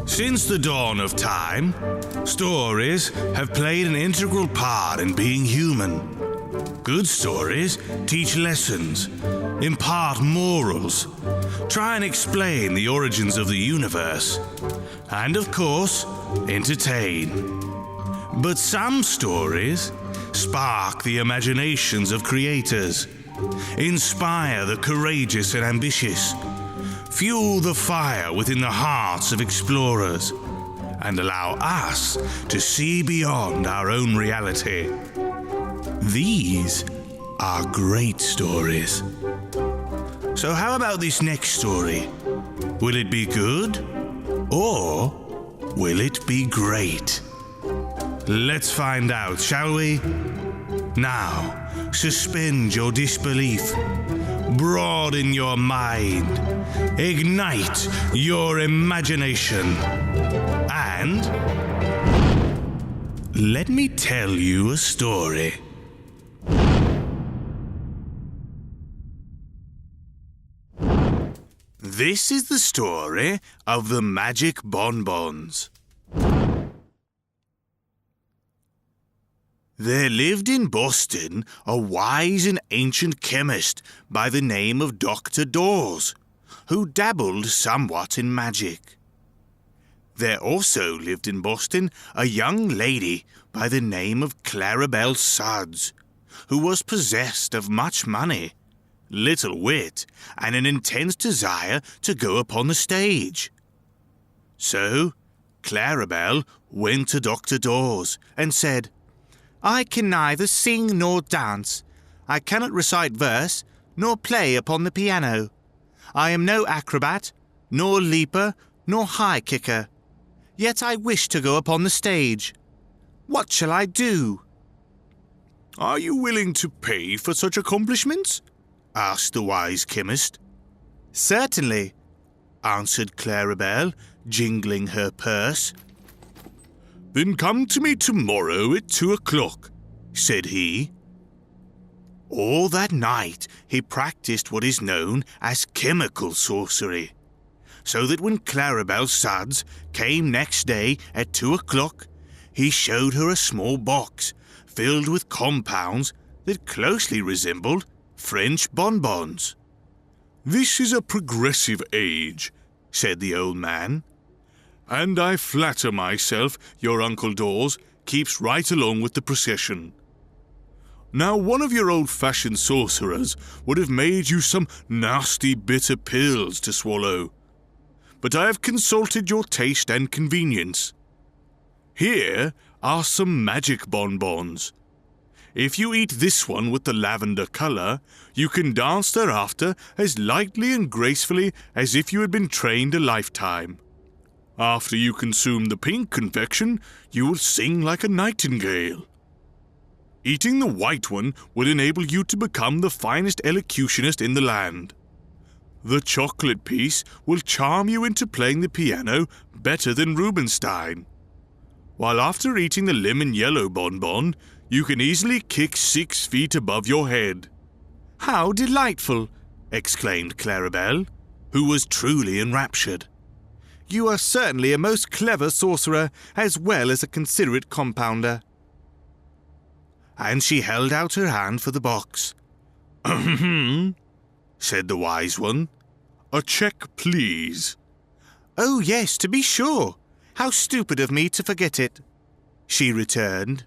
Since the dawn of time, stories have played an integral part in being human. Good stories teach lessons, impart morals, try and explain the origins of the universe, and of course, entertain. But some stories spark the imaginations of creators, inspire the courageous and ambitious, fuel the fire within the hearts of explorers, and allow us to see beyond our own reality. These are great stories. So how about this next story? Will it be good? Or will it be great? Let's find out, shall we? Now, suspend your disbelief, broaden your mind, ignite your imagination, and let me tell you a story. This is the story of the magic bonbons. There lived in Boston a wise and ancient chemist by the name of Dr. Dawes, who dabbled somewhat in magic. There also lived in Boston a young lady by the name of Clarabelle Sudds, who was possessed of much money, little wit, and an intense desire to go upon the stage. So, Clarabelle went to Dr. Dawes and said, "I can neither sing nor dance. I cannot recite verse, nor play upon the piano. I am no acrobat, nor leaper, nor high kicker. Yet I wish to go upon the stage. What shall I do?" "Are you willing to pay for such accomplishments?" asked the wise chemist. "Certainly," answered Clarabelle, jingling her purse. "Then come to me tomorrow at 2:00, said he. All that night he practiced what is known as chemical sorcery, so that when Clarabelle Sudds came next day at 2:00, he showed her a small box filled with compounds that closely resembled French bonbons. "This is a progressive age," said the old man, "and I flatter myself your Uncle Dawes keeps right along with the procession. Now, one of your old-fashioned sorcerers would have made you some nasty bitter pills to swallow, but I have consulted your taste and convenience. Here are some magic bonbons. If you eat this one with the lavender color, you can dance thereafter as lightly and gracefully as if you had been trained a lifetime. After you consume the pink confection, you will sing like a nightingale. Eating the white one will enable you to become the finest elocutionist in the land. The chocolate piece will charm you into playing the piano better than Rubinstein. While after eating the lemon yellow bonbon, you can easily kick 6 feet above your head." "How delightful!" exclaimed Clarabelle, who was truly enraptured. "You are certainly a most clever sorcerer as well as a considerate compounder." And she held out her hand for the box. "Ahem," said the wise one. "A check, please." "Oh, yes, to be sure. How stupid of me to forget it," she returned.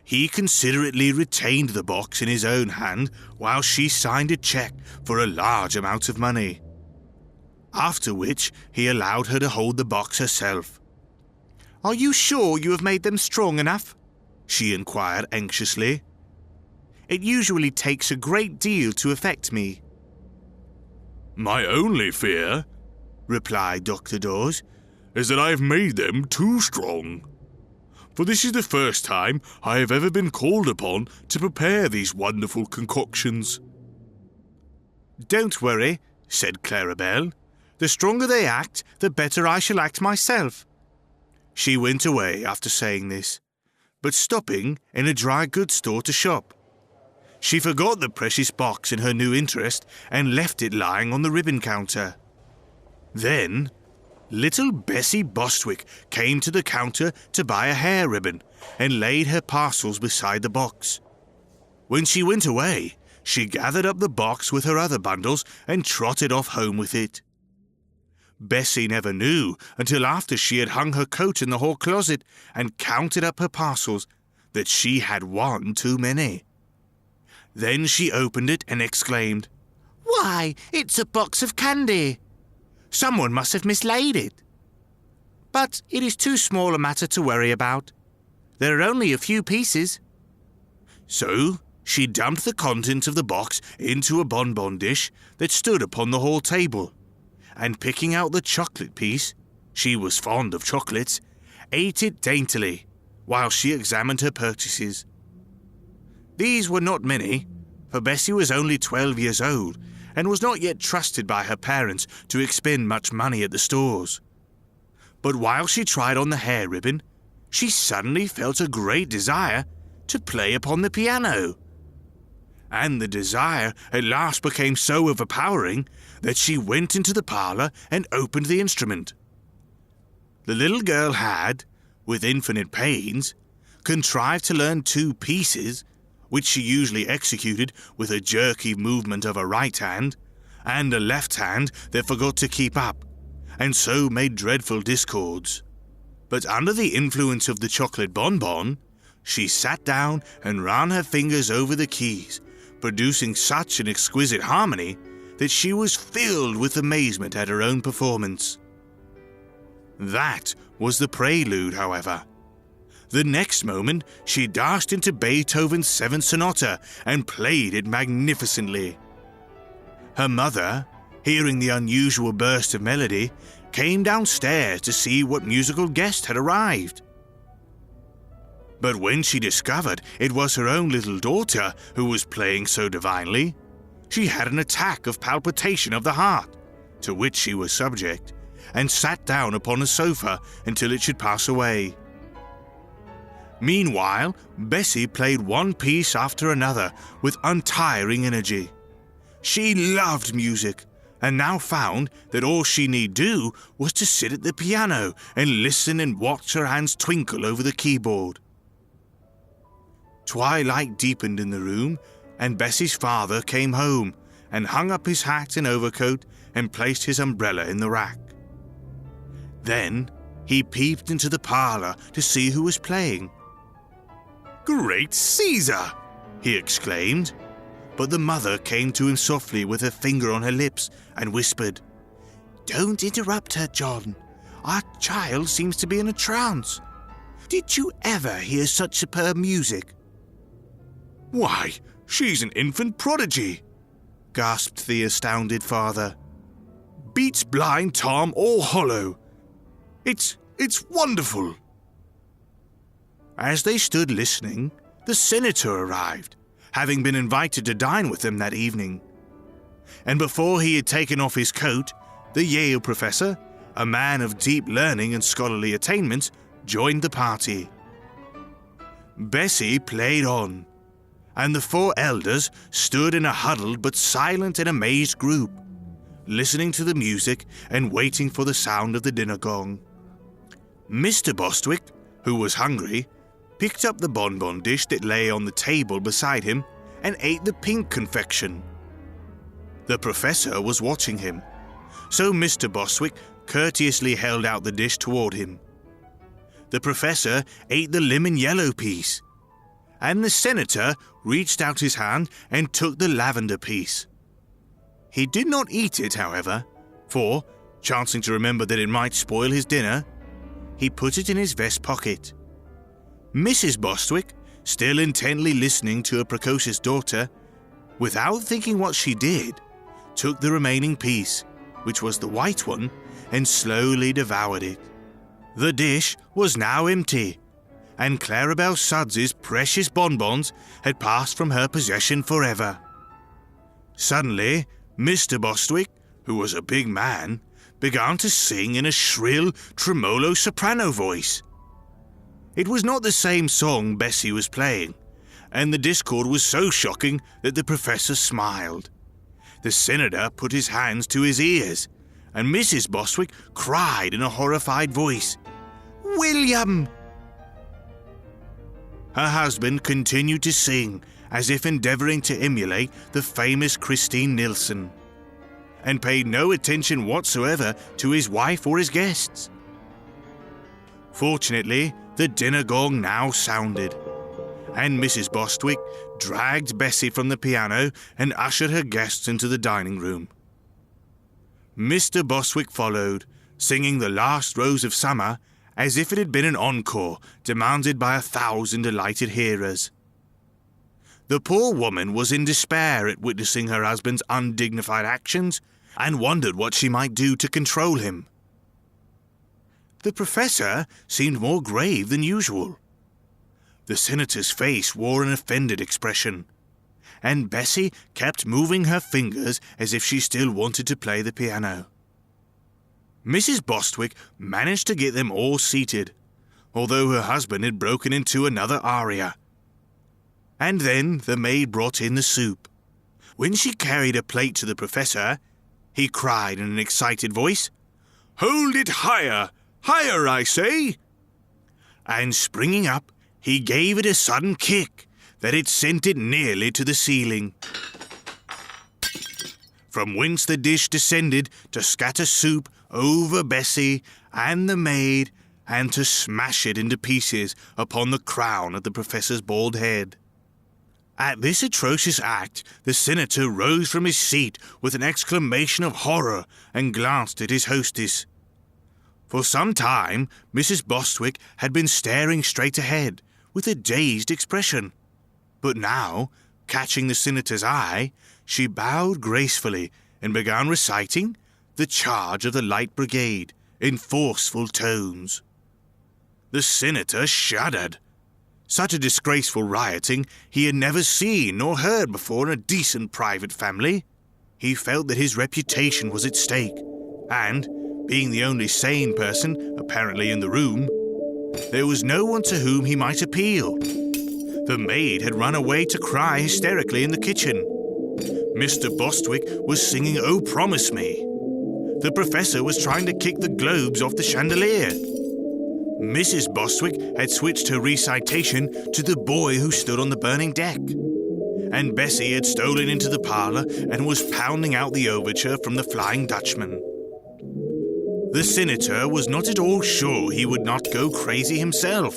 He considerately retained the box in his own hand while she signed a check for a large amount of money, after which he allowed her to hold the box herself. "Are you sure you have made them strong enough?" she inquired anxiously. "It usually takes a great deal to affect me." "My only fear," replied Dr. Dawes, "is that I have made them too strong. For this is the first time I have ever been called upon to prepare these wonderful concoctions." "Don't worry," said Clarabelle. "The stronger they act, the better I shall act myself." She went away after saying this, but stopping in a dry goods store to shop. She forgot the precious box in her new interest and left it lying on the ribbon counter. Then, Little Bessie Bostwick came to the counter to buy a hair ribbon and laid her parcels beside the box. When she went away, she gathered up the box with her other bundles and trotted off home with it. Bessie never knew until after she had hung her coat in the hall closet and counted up her parcels that she had one too many. Then she opened it and exclaimed, "Why, it's a box of candy! Someone must have mislaid it. But it is too small a matter to worry about. There are only a few pieces." So she dumped the contents of the box into a bonbon dish that stood upon the hall table, and picking out the chocolate piece, she was fond of chocolates, ate it daintily while she examined her purchases. These were not many, for Bessie was only 12 years old and was not yet trusted by her parents to expend much money at the stores. But while she tried on the hair ribbon, she suddenly felt a great desire to play upon the piano. And the desire at last became so overpowering that she went into the parlor and opened the instrument. The little girl had, with infinite pains, contrived to learn 2 pieces, which she usually executed with a jerky movement of her right hand, and a left hand that forgot to keep up, and so made dreadful discords. But under the influence of the chocolate bonbon, she sat down and ran her fingers over the keys, producing such an exquisite harmony that she was filled with amazement at her own performance. That was the prelude, however. The next moment, she dashed into Beethoven's 7th Sonata and played it magnificently. Her mother, hearing the unusual burst of melody, came downstairs to see what musical guest had arrived. But when she discovered it was her own little daughter who was playing so divinely, she had an attack of palpitation of the heart, to which she was subject, and sat down upon a sofa until it should pass away. Meanwhile, Bessie played one piece after another with untiring energy. She loved music, and now found that all she need do was to sit at the piano and listen and watch her hands twinkle over the keyboard. Twilight deepened in the room, and Bessie's father came home and hung up his hat and overcoat and placed his umbrella in the rack. Then he peeped into the parlor to see who was playing. "Great Caesar!" he exclaimed, but the mother came to him softly with her finger on her lips and whispered, "Don't interrupt her, John. Our child seems to be in a trance. Did you ever hear such superb music?" "Why, she's an infant prodigy," gasped the astounded father. "Beats Blind Tom all hollow. It's wonderful." As they stood listening, the senator arrived, having been invited to dine with them that evening. And before he had taken off his coat, the Yale professor, a man of deep learning and scholarly attainments, joined the party. Bessie played on, and the 4 elders stood in a huddled but silent and amazed group, listening to the music and waiting for the sound of the dinner gong. Mr. Bostwick, who was hungry, picked up the bonbon dish that lay on the table beside him and ate the pink confection. The professor was watching him, so Mr. Bostwick courteously held out the dish toward him. The professor ate the lemon yellow piece, and the senator reached out his hand and took the lavender piece. He did not eat it, however, for, chancing to remember that it might spoil his dinner, he put it in his vest pocket. Mrs. Bostwick, still intently listening to her precocious daughter, without thinking what she did, took the remaining piece, which was the white one, and slowly devoured it. The dish was now empty, and Clarabelle Suds's precious bonbons had passed from her possession forever. Suddenly, Mr. Bostwick, who was a big man, began to sing in a shrill, tremolo soprano voice. It was not the same song Bessie was playing, and the discord was so shocking that the professor smiled. The senator put his hands to his ears, and Mrs. Bostwick cried in a horrified voice, "William!" Her husband continued to sing, as if endeavouring to emulate the famous Christine Nilsson, and paid no attention whatsoever to his wife or his guests. Fortunately, the dinner gong now sounded, and Mrs. Bostwick dragged Bessie from the piano and ushered her guests into the dining room. Mr. Bostwick followed, singing The Last Rose of Summer as if it had been an encore demanded by 1,000 delighted hearers. The poor woman was in despair at witnessing her husband's undignified actions and wondered what she might do to control him. The professor seemed more grave than usual. The senator's face wore an offended expression, and Bessie kept moving her fingers as if she still wanted to play the piano. Mrs. Bostwick managed to get them all seated, although her husband had broken into another aria. And then the maid brought in the soup. When she carried a plate to the professor, he cried in an excited voice, "Hold it higher! Higher, I say!" And springing up, he gave it a sudden kick that it sent it nearly to the ceiling, from whence the dish descended to scatter soup over Bessie and the maid and to smash it into pieces upon the crown of the professor's bald head. At this atrocious act, the senator rose from his seat with an exclamation of horror and glanced at his hostess. For some time, Mrs. Bostwick had been staring straight ahead with a dazed expression, but now, catching the senator's eye, she bowed gracefully and began reciting The Charge of the Light Brigade in forceful tones. The senator shuddered. Such a disgraceful rioting he had never seen nor heard before in a decent private family. He felt that his reputation was at stake, and, being the only sane person apparently in the room, there was no one to whom he might appeal. The maid had run away to cry hysterically in the kitchen. Mr. Bostwick was singing "Oh, Promise Me." The professor was trying to kick the globes off the chandelier. Mrs. Bostwick had switched her recitation to The Boy Who Stood on the Burning Deck, and Bessie had stolen into the parlour and was pounding out the overture from The Flying Dutchman. The senator was not at all sure he would not go crazy himself.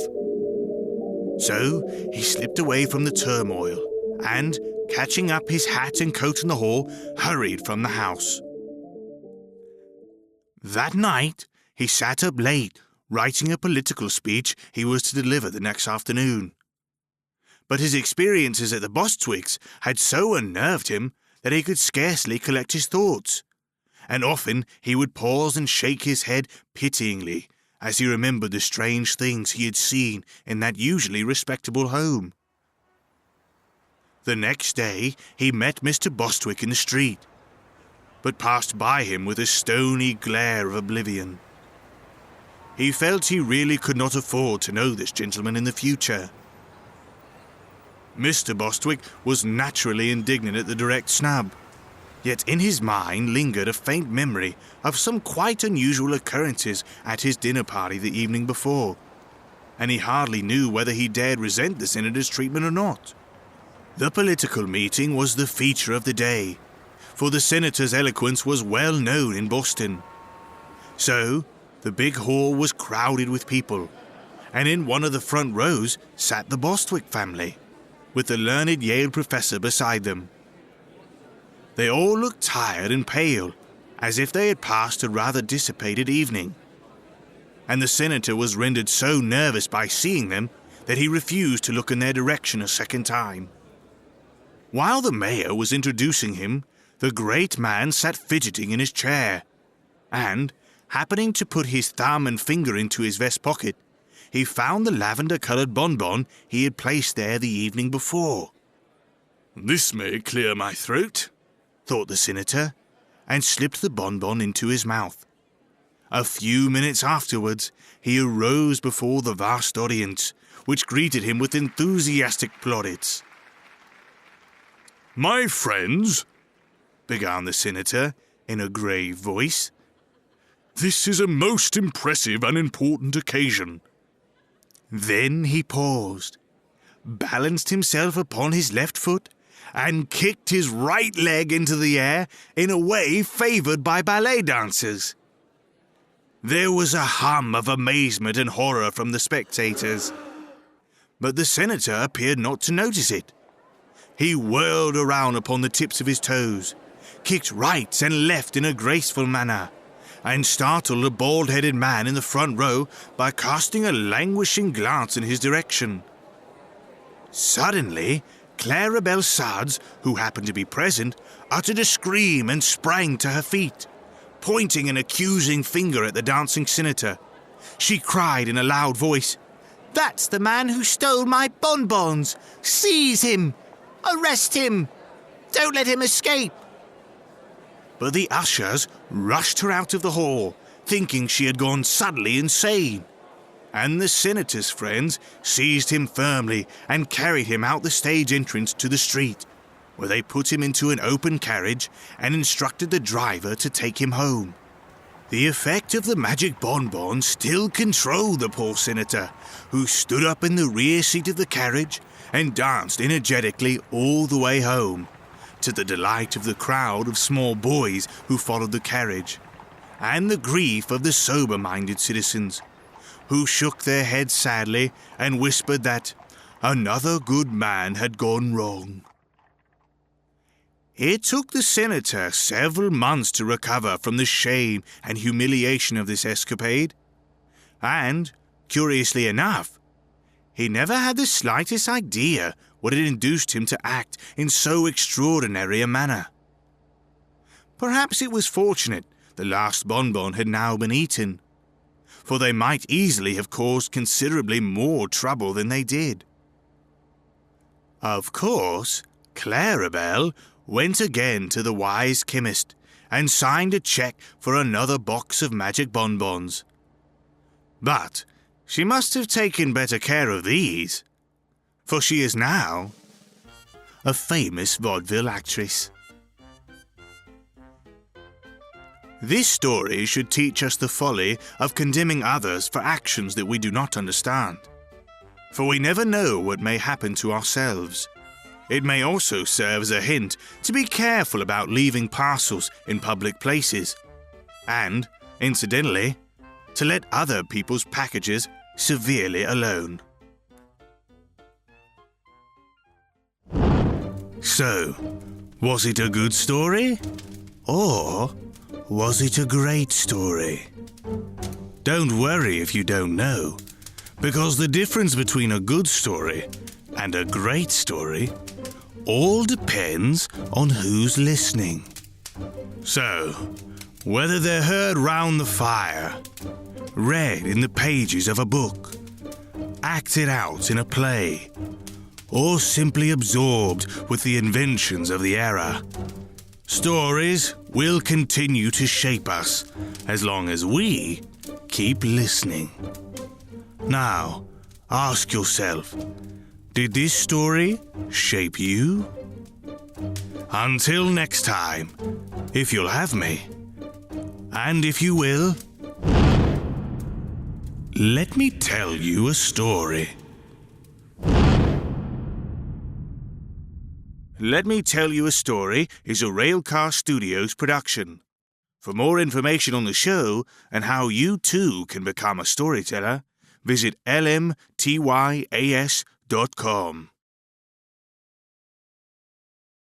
So he slipped away from the turmoil and, catching up his hat and coat in the hall, hurried from the house. That night he sat up late, writing a political speech he was to deliver the next afternoon. But his experiences at the Bostwicks had so unnerved him that he could scarcely collect his thoughts, and often he would pause and shake his head pityingly as he remembered the strange things he had seen in that usually respectable home. The next day he met Mr. Bostwick in the street, but passed by him with a stony glare of oblivion. He felt he really could not afford to know this gentleman in the future. Mr. Bostwick was naturally indignant at the direct snub, yet in his mind lingered a faint memory of some quite unusual occurrences at his dinner party the evening before, and he hardly knew whether he dared resent the senator's treatment or not. The political meeting was the feature of the day, for the senator's eloquence was well known in Boston. So, the big hall was crowded with people, and in one of the front rows sat the Bostwick family, with the learned Yale professor beside them. They all looked tired and pale, as if they had passed a rather dissipated evening, and the senator was rendered so nervous by seeing them that he refused to look in their direction a second time. While the mayor was introducing him, the great man sat fidgeting in his chair, and, happening to put his thumb and finger into his vest pocket, he found the lavender-coloured bonbon he had placed there the evening before. "This may clear my throat," thought the senator, and slipped the bonbon into his mouth. A few minutes afterwards, he arose before the vast audience, which greeted him with enthusiastic plaudits. "My friends," began the senator in a grave voice, This is a most impressive and important occasion." Then he paused, balanced himself upon his left foot, and kicked his right leg into the air in a way favoured by ballet dancers. There was a hum of amazement and horror from the spectators, but the senator appeared not to notice it. He whirled around upon the tips of his toes, kicked right and left in a graceful manner, and startled a bald-headed man in the front row by casting a languishing glance in his direction. Suddenly, Clarabelle Sards, who happened to be present, uttered a scream and sprang to her feet, pointing an accusing finger at the dancing senator. She cried in a loud voice, "That's the man who stole my bonbons! Seize him! Arrest him! Don't let him escape!" But the ushers rushed her out of the hall, thinking she had gone suddenly insane. And the senator's friends seized him firmly and carried him out the stage entrance to the street, where they put him into an open carriage and instructed the driver to take him home. The effect of the magic bonbon still controlled the poor senator, who stood up in the rear seat of the carriage and danced energetically all the way home, to the delight of the crowd of small boys who followed the carriage, and the grief of the sober-minded citizens, who shook their heads sadly and whispered that another good man had gone wrong. It took the senator several months to recover from the shame and humiliation of this escapade, and, curiously enough, he never had the slightest idea what had induced him to act in so extraordinary a manner. Perhaps it was fortunate the last bonbon had now been eaten, for they might easily have caused considerably more trouble than they did. Of course, Clarabelle went again to the wise chemist and signed a cheque for another box of magic bonbons. But she must have taken better care of these, for she is now a famous vaudeville actress. This story should teach us the folly of condemning others for actions that we do not understand, for we never know what may happen to ourselves. It may also serve as a hint to be careful about leaving parcels in public places, and, incidentally, to let other people's packages severely alone. So, was it a good story? Or was it a great story? Don't worry if you don't know, because the difference between a good story and a great story all depends on who's listening. So, whether they're heard round the fire, read in the pages of a book, acted out in a play, or simply absorbed with the inventions of the era, stories will continue to shape us as long as we keep listening. Now, ask yourself, did this story shape you? Until next time, if you'll have me, and if you will, let me tell you a story. Let Me Tell You a Story is a Railcar Studios production. For more information on the show and how you too can become a storyteller, visit lmtys.com.